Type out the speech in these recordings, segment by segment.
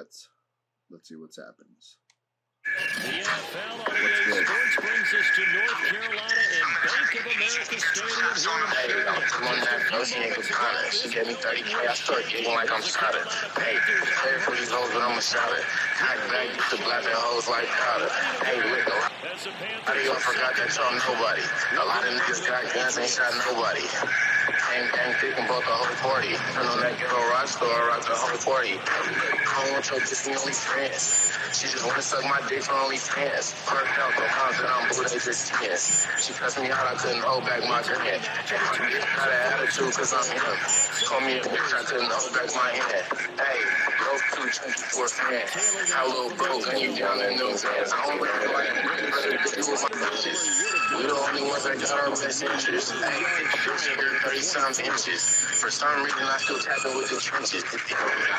Let's see what's happens. The NFL on EA Sports brings us to North Carolina and Bank of America Stadium here in Charlotte. She gave me 30K. I started getting like I'm shouted. Hey, play for these hoes, but I'm a shouter. Hack back, get the black and hoes like powder. Hey, look, a lot of y'all forgot that y'all nobody. A lot of niggas got guns, ain't shot nobody. Gang thick and bought the whole party. Turn on that ghetto rock store, I rock the whole party. I don't want your Disney only friends. She just wanna suck my dick for only fans. Parked out the moms that I'm blue, they just chance. She cussed me out, I couldn't hold back my grant. Got an attitude cause I'm him. Call me a bitch, I couldn't hold back my hand. Hey, those two chunky for a fan. How little bro gun you down in those hands. I don't really like it with my bitches. We the only ones that got our best interests. Hey, 30-something inches. For some reason, I still tapping with the trenches. I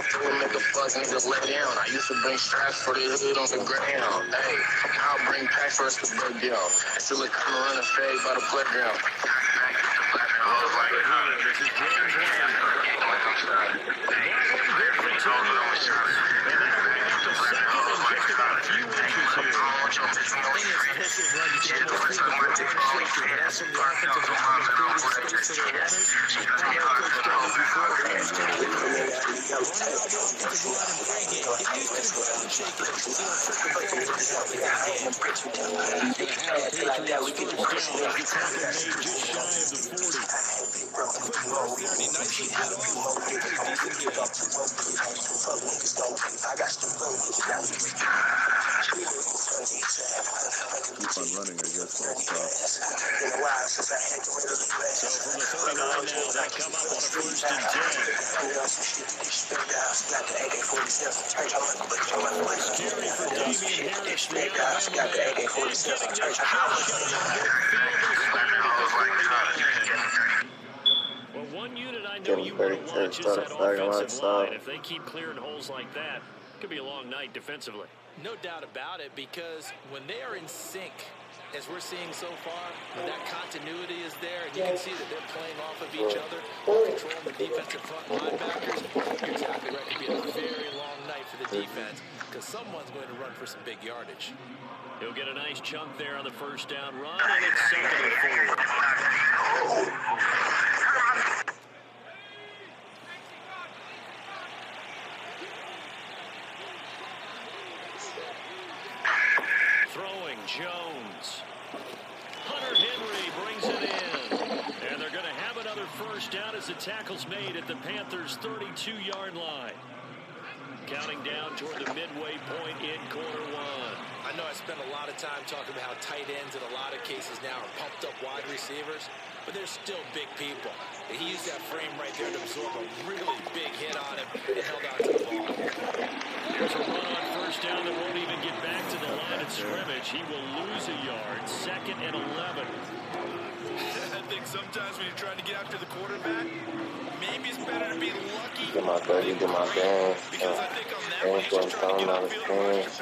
feel make a fuck niggas lay down. I used to bring straps for the hood on the ground. Hey, I'll bring packs for us to break down. I still look kind of run a fade by the playground. Keep on running, I guess. I'll stop. So from the 39 now, they come up on a 1st and 10. Carry for Damian Harris, the Well, one unit I know you want to watch is that offensive line. If they keep clearing holes like that, it could be a long night defensively. No doubt about it, because when they are in sync, as we're seeing so far, when that continuity is there, and you can see that they're playing off of each other, controlling the defensive front linebackers, you're exactly right. It could be a very long night for the defense, because someone's going to run for some big yardage. He'll get a nice chunk there on the 1st down run, and it's 2nd and 4. Throwing Jones. Hunter Henry brings it in. And they're going to have another 1st down as the tackle's made at the Panthers' 32-yard line. Counting down toward the midway point in quarter 1. I know I spent a lot of time talking about how tight ends in a lot of cases now are pumped up wide receivers, but they're still big people. And he used that frame right there to absorb a really big hit on him and held on to the ball. There's a run on 1st down that won't even get back to the line of scrimmage. He will lose a yard. 2nd and 11. I think sometimes when you're trying to get after the quarterback, maybe it's better to be lucky. Get my 30, get my game. Because I think on that one, Trying to get out the field and rush your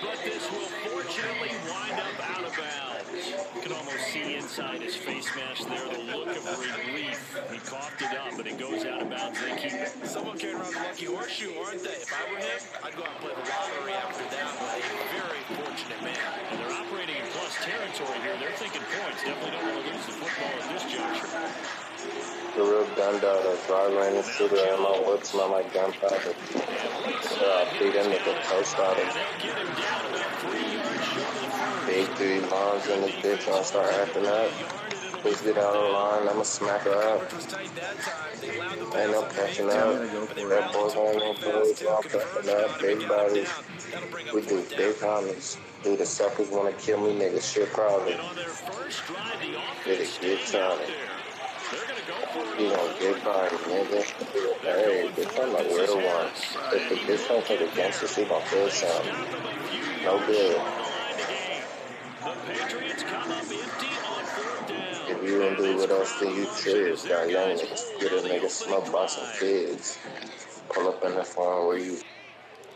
But this will fortunately wind up out of bounds. You can almost see inside his face mask there the look of relief. He coughed it up, but it goes out of bounds. They keep it. Someone carrying around the lucky horseshoe, aren't they? If I were him, I'd go out and play the lottery after that one. A very fortunate man. And they're operating in plus territory here. They're thinking points. Definitely don't want to lose the football at this juncture. The real gun dog, so I ran into the and my whip smelled like gunpowder. So I beat him with the toast out of big 3 lines in this bitch, and I start acting up. Please get out of the line, I'ma smack her up. Ain't no catching up. Red Bulls ain't no food, so I'm catching up. Big bodies. We do big homies. Do the suckers wanna kill me, nigga, shit probably. Get it, get Johnny. You know, big body, nigga. Hey, this one like real one. If the bitch don't take against us, he gon' feel something. No good. If you don't do with us, then you trips. Got young niggas, get a nigga smoke by some kids. Pull up in the farm where you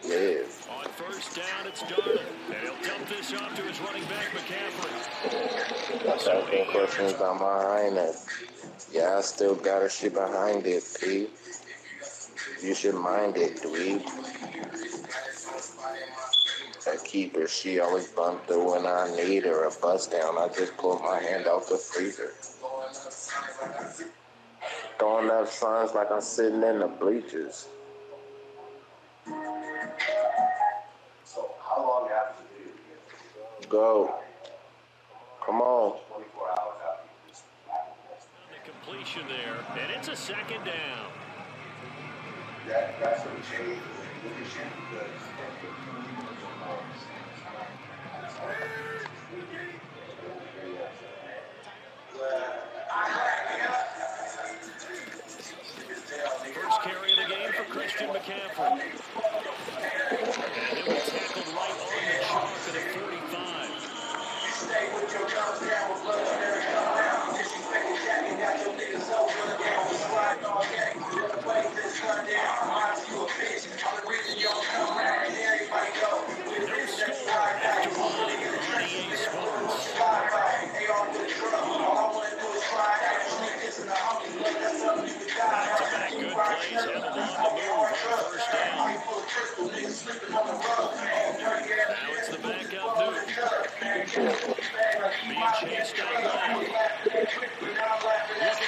Live. On first down, it's Darnold. And he'll dump this off to his running back, McCaffrey. That's asking questions about my highness. Yeah, I still got a shit behind it, P. You should mind it, dweeb. That keeper, she always bumped through when I need her. A bust down, I just pull my hand out the freezer. Throwing up signs like I'm sitting in the bleachers. So how long after you go? Come on. 24 hours after. The completion there, and it's a second down. That's what changed. Look at you because. First carry of the game for Christian McCaffrey. And it was tackled right on the chalk at a 45. Stay with your guns down with blood and come down. Disrespecting Jack and got your niggas over down. Slide on gang, never play this gun down. I'm you a bitch. I'm the reason you don't come around and everybody go. No score after one on EA Sports. They all with the drum. All I want to do is slide out. Sneak this in the hump. That's something you could die. Back-to-back good plays, handled on the move on first down. Now it's the backup Newton. Being chased out left. Looking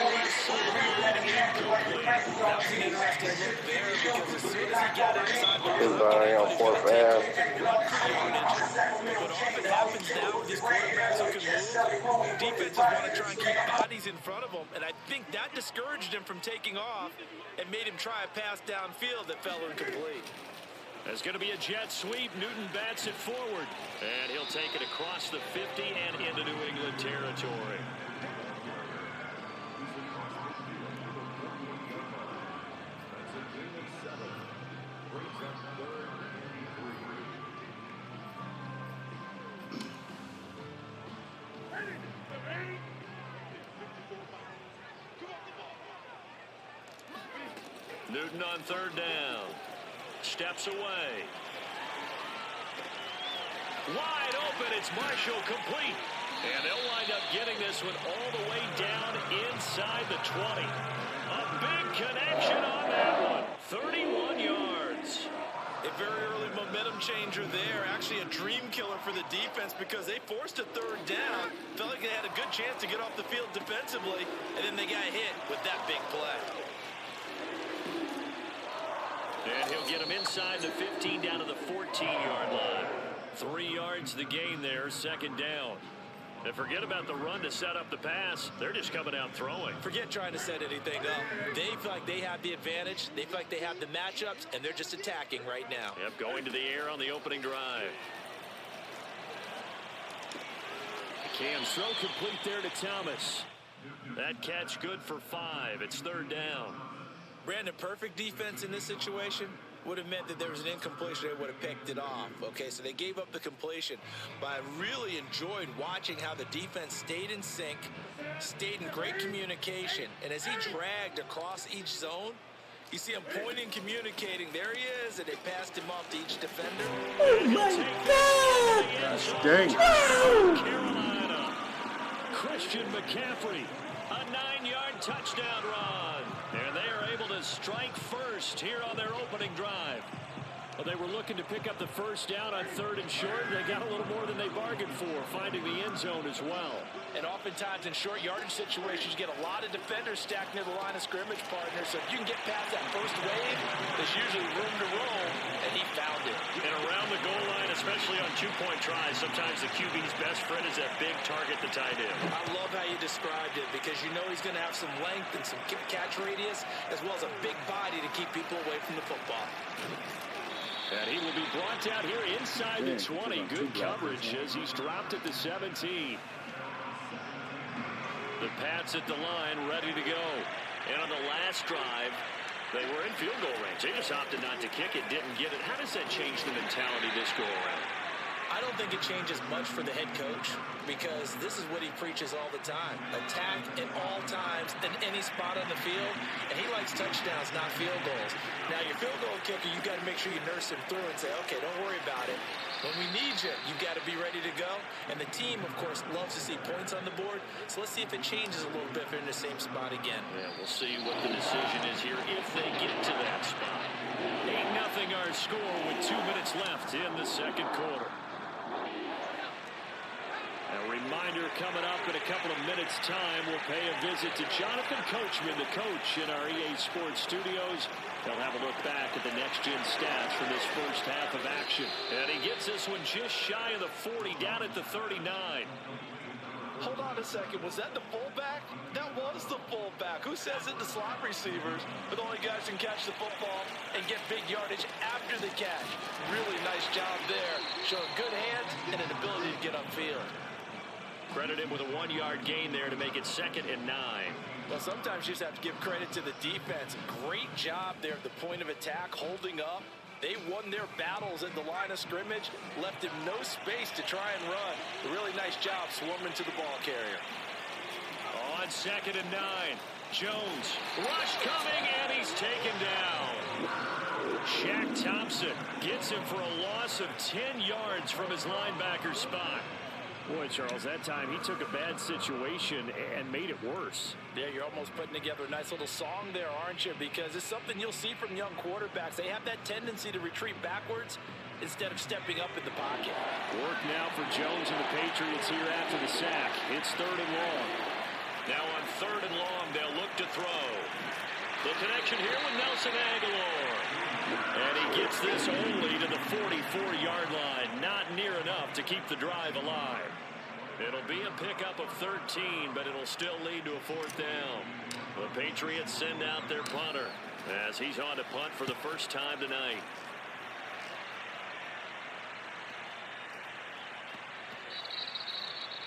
left sideline, incomplete. That was an interesting look there because as soon as he got inside the His body on fourth down. What often happens now with these quarterbacks who can move, defenses want to try and keep bodies in front of them, and I think that discouraged him from taking off and made him try a pass downfield that fell incomplete. There's going to be a jet sweep. Newton bats it forward. And he'll take it across the 50 and into New England territory. Newton on third down. Steps away. Wide open. It's Marshall, complete. And they'll wind up getting this one all the way down inside the 20. A big connection on that one. 31 yards. A very early momentum changer there. Actually a dream killer for the defense because they forced a third down. Felt like they had a good chance to get off the field defensively, and then they got hit with that big play. And he'll get him inside the 15 down to the 14-yard line. 3 yards the gain there, second down. And forget about the run to set up the pass. They're just coming out throwing. Forget trying to set anything up. They feel like they have the advantage. They feel like they have the matchups, and they're just attacking right now. Yep, going to the air on the opening drive. Cam's throw complete there to Thomas. That catch good for 5. It's third down. Brandon, perfect defense in this situation would have meant that there was an incompletion. They would have picked it off. Okay, so they gave up the completion. But I really enjoyed watching how the defense stayed in sync, stayed in great communication. And as he dragged across each zone, you see him pointing, communicating. There he is, and they passed him off to each defender. Oh my God! Dang. Carolina. Christian McCaffrey. A 9-yard touchdown run. And they are able to strike first here on their opening drive. Well, they were looking to pick up the first down on third and short. They got a little more than they bargained for, finding the end zone as well. And oftentimes in short yardage situations, you get a lot of defenders stacked near the line of scrimmage, partner. So if you can get past that first wave, there's usually room to roam, and he found it. And around the goal line, especially on two-point tries, sometimes the QB's best friend is that big target, the tight end. I love how you described it because you know he's going to have some length and some catch radius, as well as a big body to keep people away from the football. And he will be brought down here inside the 20. Good coverage as he's dropped at the 17. The Pats at the line, ready to go. And on the last drive, they were in field goal range. They just opted not to kick it, didn't get it. How does that change the mentality this go around? I don't think it changes much for the head coach because this is what he preaches all the time. Attack at all times in any spot on the field, and he likes touchdowns, not field goals. Now, your field goal kicker, you got to make make sure you nurse him through and say, okay, don't worry about it. When we need you, you've got to be ready to go. And the team, of course, loves to see points on the board. So let's see if it changes a little bit if they're in the same spot again. Yeah, we'll see what the decision is here if they get to that spot. 8-0 our score with 2 minutes left in the second quarter. A reminder coming up in a couple of minutes' time. We'll pay a visit to Jonathan Coachman, the coach in our EA Sports studios. They'll have a look back at the next-gen stats from this first half of action. And he gets this one just shy of the 40, down at the 39. Hold on a second. Was that the fullback? That was the fullback. Who says it? The slot receivers are the only guys who can catch the football and get big yardage after the catch. Really nice job there. Showing good hands and an ability to get upfield. Credit him with a 1-yard gain there to make it 2nd and 9. Well, sometimes you just have to give credit to the defense. Great job there at the point of attack, holding up. They won their battles at the line of scrimmage, left him no space to try and run. A really nice job swarming to the ball carrier. On 2nd and 9, Jones, rush coming, and he's taken down. Shaq Thompson gets him for a loss of 10 yards from his linebacker spot. Boy, Charles, that time he took a bad situation and made it worse. Yeah, you're almost putting together a nice little song there, aren't you? Because it's something you'll see from young quarterbacks. They have that tendency to retreat backwards instead of stepping up in the pocket. Work now for Jones and the Patriots here after the sack. It's 3rd and long. Now on 3rd and long, they'll look to throw. The connection here with Nelson Aguilar. And he gets this only to the 44-yard line. Not near enough to keep the drive alive. It'll be a pickup of 13, but it'll still lead to a 4th down. The Patriots send out their punter as he's on to punt for the first time tonight.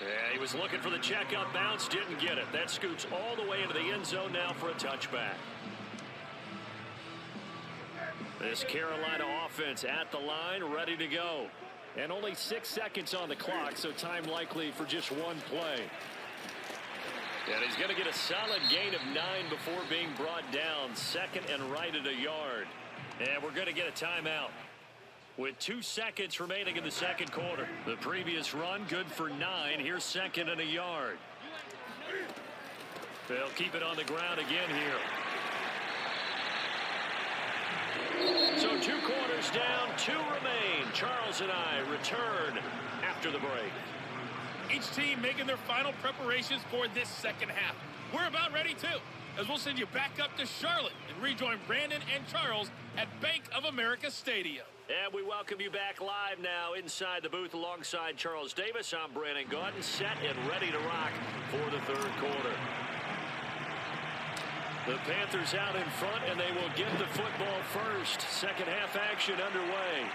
Yeah, he was looking for the checkup bounce, didn't get it. That scoots all the way into the end zone now for a touchback. This Carolina offense at the line, ready to go. And only 6 seconds on the clock, so time likely for just one play. And he's going to get a solid gain of 9 before being brought down. 2nd and right at a yard. And we're going to get a timeout. With 2 seconds remaining in the second quarter. The previous run, good for 9. Here's 2nd and a yard. They'll keep it on the ground again here. So 2 quarters down, 2 remain. Charles and I return after the break. Each team making their final preparations for this second half. We're about ready too, as we'll send you back up to Charlotte and rejoin Brandon and Charles at Bank of America Stadium. And we welcome you back live now inside the booth alongside Charles Davis. I'm Brandon Gaudin, set and ready to rock for the 3rd quarter. The Panthers out in front, and they will get the football first. Second half action underway.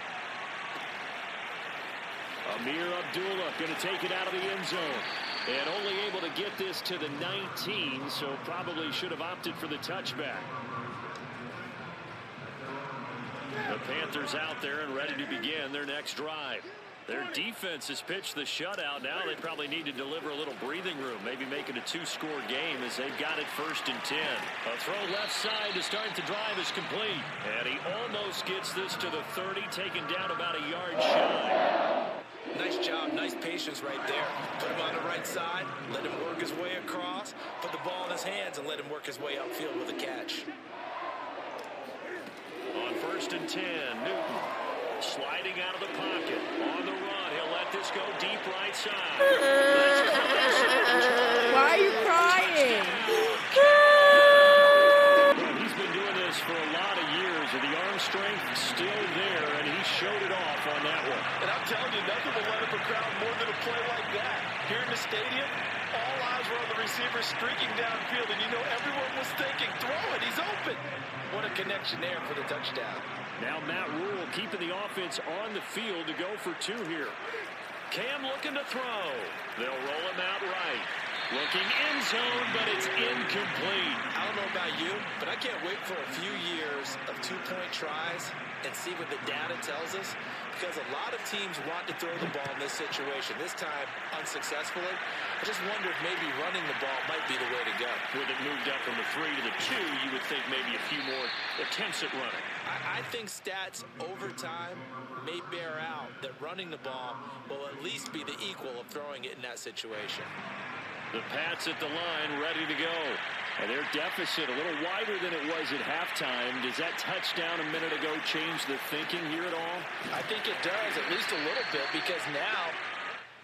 Amir Abdullah going to take it out of the end zone. And only able to get this to the 19, so probably should have opted for the touchback. The Panthers out there and ready to begin their next drive. Their defense has pitched the shutout. Now they probably need to deliver a little breathing room, maybe make it a 2-score game as they've got it 1st and 10. A throw left side to start the drive is complete. And he almost gets this to the 30, taken down about a yard shy. Nice job, nice patience right there. Put him on the right side, let him work his way across, put the ball in his hands, and let him work his way upfield with a catch. On 1st and 10, Newton sliding out of the pocket. On the run, he'll let this go deep right side. Why are you crying? He's been doing this for a lot of years, and the arm strength still there, and he showed it off on that one. And I'm telling you, nothing will light up a crowd more than a play like that. Here in the stadium, all eyes were on the receiver streaking downfield, and you know everyone was thinking, throw it, he's open. What a connection there for the touchdown. Now Matt Rule keeping the offense on the field to go for 2 here. Cam looking to throw. They'll roll him out right. Looking end zone, but it's incomplete. I don't know about you, but I can't wait for a few years of two-point tries and see what the data tells us, because a lot of teams want to throw the ball in this situation. This time, unsuccessfully. I just wonder if maybe running the ball might be the way to go. With it moved up from the 3 to the 2, you would think maybe a few more attempts at running. I think stats over time may bear out that running the ball will at least be the equal of throwing it in that situation. The Pats at the line, ready to go. And their deficit a little wider than it was at halftime. Does that touchdown a minute ago change the thinking here at all? I think it does, at least a little bit, because now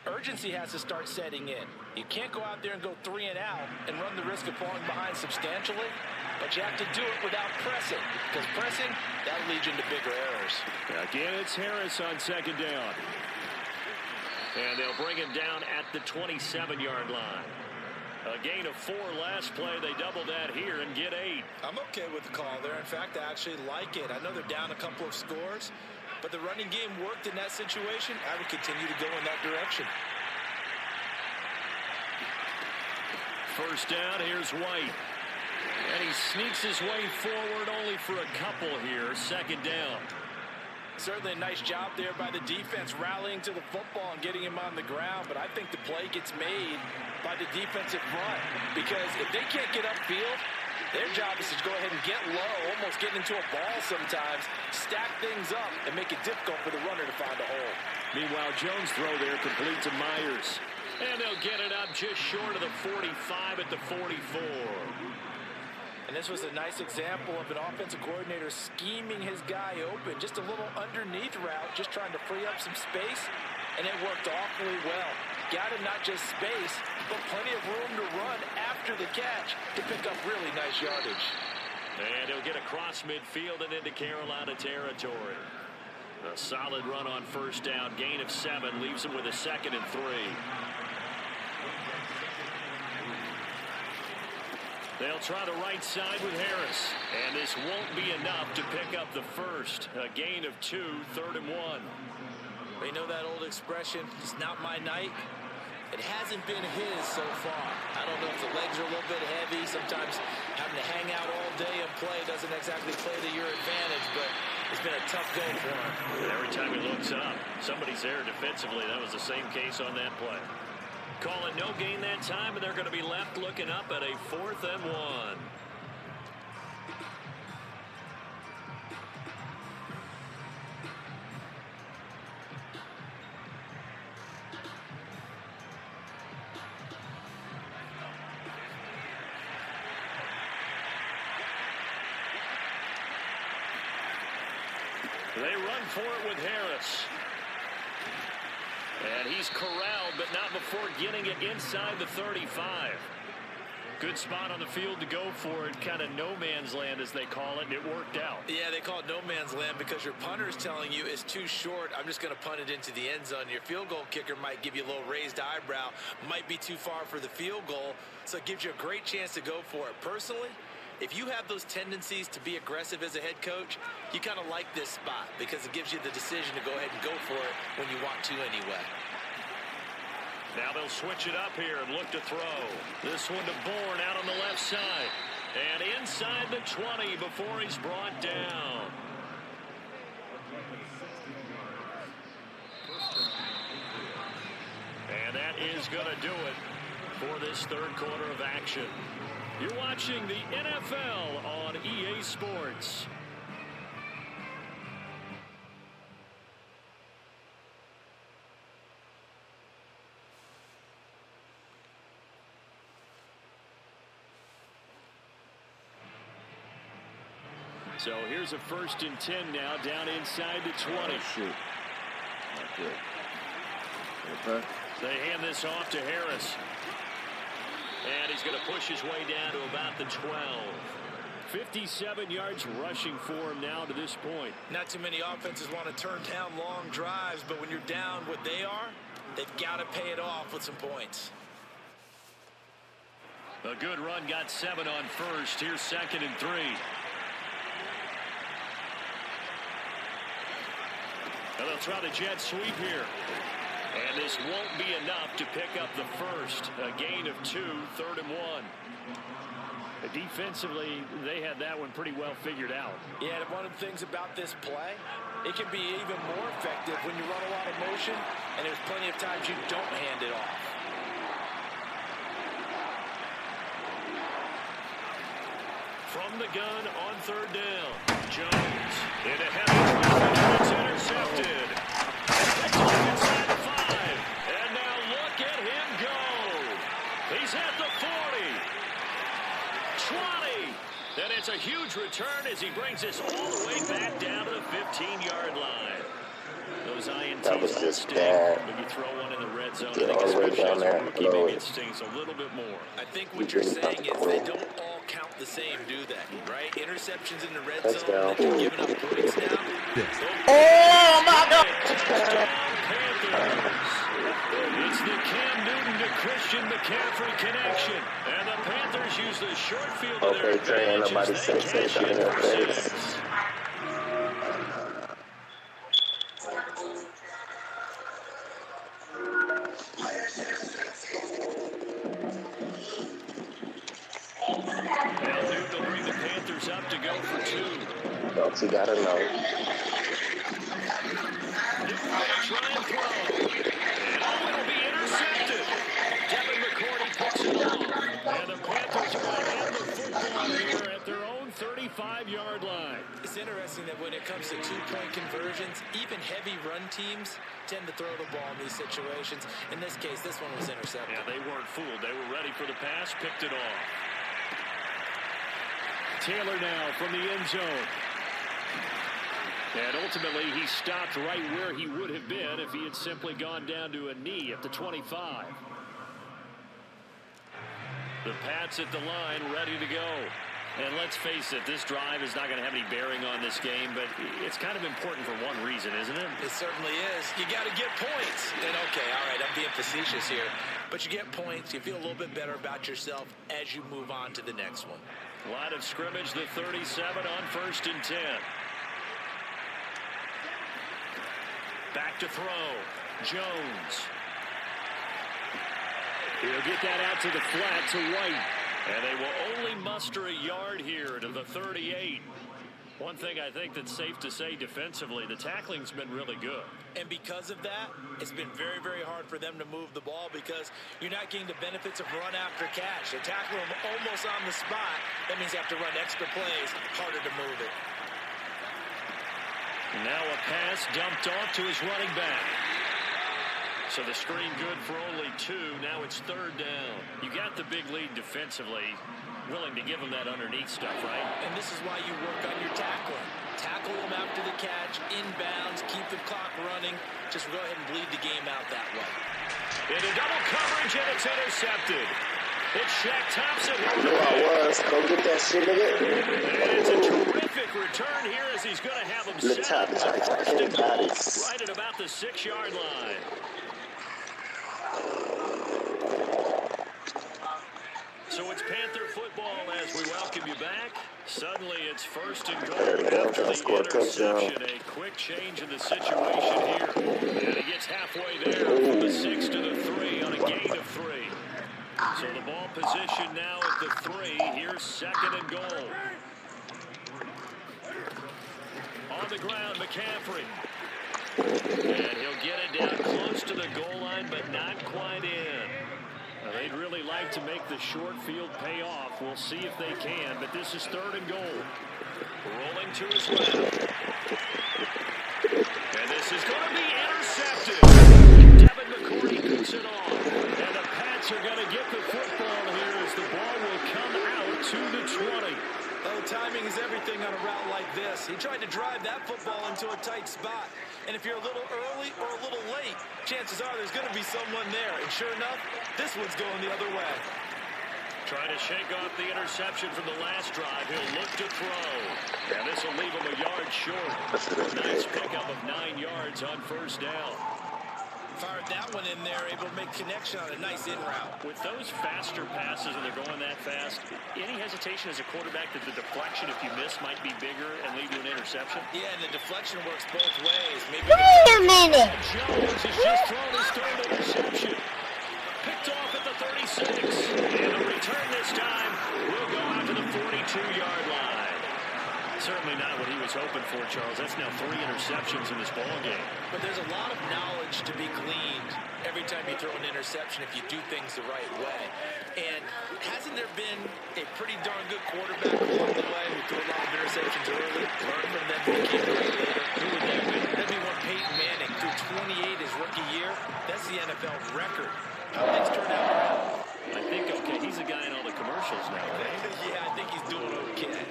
urgency has to start setting in. You can't go out there and go 3 and out and run the risk of falling behind substantially, but you have to do it without pressing, because pressing, that'll lead you into bigger errors. Again, it's Harris on second down. And they'll bring him down at the 27-yard line. A gain of 4 last play. They double that here and get 8. I'm okay with the call there. In fact, I actually like it. I know they're down a couple of scores, but the running game worked in that situation. I would continue to go in that direction. First down, here's White. And he sneaks his way forward only for a couple here. Second down. Certainly a nice job there by the defense rallying to the football and getting him on the ground, but I think the play gets made by the defensive front, because if they can't get upfield, their job is to go ahead and get low, almost get into a ball sometimes, stack things up, and make it difficult for the runner to find a hole. Meanwhile, Jones' throw there complete to Myers. And they'll get it up just short of the 45 at the 44. And this was a nice example of an offensive coordinator scheming his guy open. Just a little underneath route, just trying to free up some space, and it worked awfully well. Got him not just space, but plenty of room to run after the catch to pick up really nice yardage. And he'll get across midfield and into Carolina territory. A solid run on first down. Gain of 7 leaves him with a 2nd and 3. They'll try the right side with Harris. And this won't be enough to pick up the first. A gain of 2, 3rd and 1. You know that old expression, it's not my night? It hasn't been his so far. I don't know if the legs are a little bit heavy. Sometimes having to hang out all day and play doesn't exactly play to your advantage, but it's been a tough go for him. And every time he looks up, somebody's there defensively. That was the same case on that play. Call it no gain that time, and they're going to be left looking up at a 4th and 1. They run for it with Harris. And he's corralled, but not before getting it inside the 35. Good spot on the field to go for it. Kind of no man's land, as they call it, and it worked out. Yeah, they call it no man's land because your punter's telling you it's too short. I'm just going to punt it into the end zone. Your field goal kicker might give you a little raised eyebrow. Might be too far for the field goal, so it gives you a great chance to go for it. Personally, if you have those tendencies to be aggressive as a head coach, you kind of like this spot because it gives you the decision to go ahead and go for it when you want to anyway. Now they'll switch it up here and look to throw. This one to Bourne out on the left side. And inside the 20 before he's brought down. And that is going to do it for this 3rd quarter of action. You're watching the NFL on EA Sports. So here's a 1st and 10 now, down inside the 20. Oh, shoot. Not good. Okay. They hand this off to Harris. And he's going to push his way down to about the 12. 57 yards rushing for him now to this point. Not too many offenses want to turn down long drives, but when you're down what they are, they've got to pay it off with some points. A good run, got 7 on first. Here's 2nd and 3. And they'll try the jet sweep here. And this won't be enough to pick up the first. A gain of 2, 3rd and 1. Defensively, they had that one pretty well figured out. Yeah, and one of the things about this play, it can be even more effective when you run a lot of motion, and there's plenty of times you don't hand it off. From the gun on 3rd down, Jones in a heavy traffic, and it's intercepted. It's off inside the 5, and now look at him go. He's at the 40, 20, and it's a huge return as he brings us all the way back down to the 15-yard line. Those INTs that was just bad. When you throw one in the red zone, Get I think all the way especially down as there a and rookie, blow maybe it. it stings a little bit more. I think what you're saying is they don't all count the same, do they? Right? Interceptions in the red zone that you're giving up points now. Oh, my God. Touchdown, Panthers. It's the Cam Newton to Christian McCaffrey connection. And the Panthers use the short field of their Okay, Trey, ain't advantage nobody as say they say cash down in in your for face. 6. Now Newton will bring the Panthers up to go for 2. Don't you gotta know. Newton will try and throw. And it'll be intercepted. Devin McCourty picks it off. And the Panthers are going to have the football here at their own 35-yard line. It's interesting that when it comes to two-point conversions, even heavy run teams tend to throw the ball in these situations. In this case, this one was intercepted. Yeah, they weren't fooled. They were ready for the pass, picked it off. Taylor now from the end zone. And ultimately, he stopped right where he would have been if he had simply gone down to a knee at the 25. The Pats at the line, ready to go. And let's face it, this drive is not going to have any bearing on this game, but it's kind of important for one reason, isn't it? It certainly is. You got to get points. And okay, all right, I'm being facetious here. But you get points, you feel a little bit better about yourself as you move on to the next one. Line of scrimmage, the 37 on 1st and 10. Back to throw. Jones. He'll get that out to the flat to White. And they will only muster a yard here to the 38. One thing I think that's safe to say defensively, the tackling's been really good. And because of that, it's been very, very hard for them to move the ball because you're not getting the benefits of run after catch. They tackle them almost on the spot. That means you have to run extra plays, harder to move it. Now a pass dumped off to his running back. So the screen good for only 2. Now it's 3rd down. You got the big lead defensively. Willing to give them that underneath stuff, right? And this is why you work on your tackling. Tackle them after the catch, inbounds, keep the clock running. Just go ahead and bleed the game out that way. Into double coverage, and it's intercepted. It's Shaq Thompson. I knew I was. Go get that shit, nigga. And it's a terrific return here as he's going to have him set up right at about the 6-yard line. So it's Panther football as we welcome you back. Suddenly it's 1st and goal after the interception. A quick change in the situation here. And he gets halfway there from the 6 to the 3 on a gain of 3. So the ball position now at the 3. Here's 2nd and goal. On the ground, McCaffrey. And he'll get it down close to the goal line, but not quite in. They'd really like to make the short field pay off. We'll see if they can, but this is 3rd and goal. Rolling to his left. And this is going to be intercepted. Devin McCourty picks it off. And the Pats are going to get the football here as the ball will come out to the 20. Oh, timing is everything on a route like this. He tried to drive that football into a tight spot. And if you're a little early or a little late, chances are there's going to be someone there. And sure enough, this one's going the other way. Trying to shake off the interception from the last drive. He'll look to throw. And this will leave him a yard short. Nice pickup of 9 yards on 1st down. Fired that one in there, able to make connection on a nice in route. With those faster passes and they're going that fast, any hesitation as a quarterback that the deflection, if you miss, might be bigger and lead to an interception? Yeah, and the deflection works both ways. Maybe Wait a minute. Jones has just thrown his third interception. Picked off at the 36. And the return this time will go out to the 42-yard line. Certainly not what he was hoping for, Charles. That's now 3 interceptions in this ball game. But there's a lot of knowledge to be gleaned every time you throw an interception if you do things the right way. And hasn't there been a pretty darn good quarterback along the way who threw a lot of interceptions early, learned from them, and became great later? Who would that be? That'd be one Peyton Manning threw 28 his rookie year. That's the NFL record. How things turned out? I think, okay, he's a guy in all the commercials now, right? Yeah, I think he's doing okay.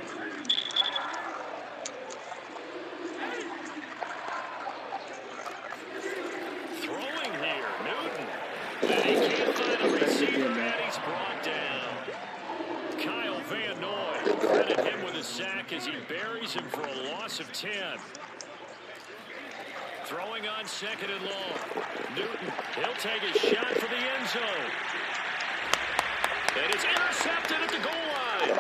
And he can't find a receiver, and he's brought down. Kyle Van Noy, credit him with a sack as he buries him for a loss of 10. Throwing on second and long. Newton, he'll take a shot for the end zone. And it's intercepted at the goal line.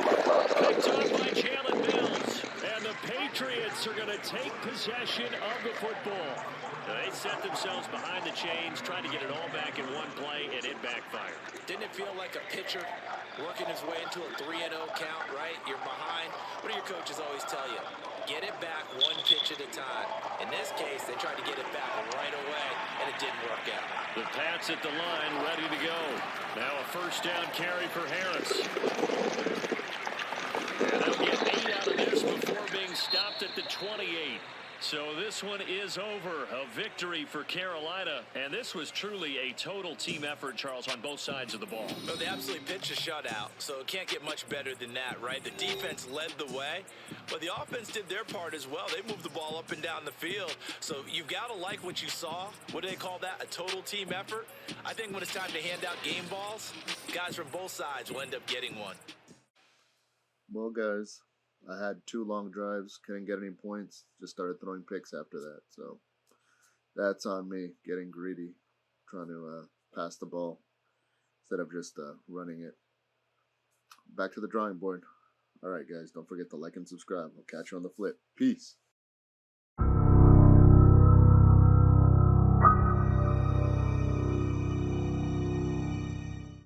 Picked up by Jalen Mills. And the Patriots are going to take possession of the football. They set themselves behind the chains, trying to get it all back in one play, and it backfired. Didn't it feel like a pitcher working his way into a 3-0 count, right? You're behind. What do your coaches always tell you? Get it back one pitch at a time. In this case, they tried to get it back right away, and it didn't work out. The Pats at the line, ready to go. Now a first down carry for Harris. And they'll get 8 out of this before being stopped at the 28. So this one is over. A victory for Carolina. And this was truly a total team effort, Charles, on both sides of the ball. Well, they absolutely pitched a shutout, so it can't get much better than that, right? The defense led the way, but the offense did their part as well. They moved the ball up and down the field. So you've got to like what you saw. What do they call that? A total team effort? I think when it's time to hand out game balls, guys from both sides will end up getting one. Well, guys, I had 2 long drives, couldn't get any points, just started throwing picks after that. So that's on me, getting greedy, trying to pass the ball instead of just running it. Back to the drawing board. All right, guys, don't forget to like and subscribe. I'll catch you on the flip. Peace.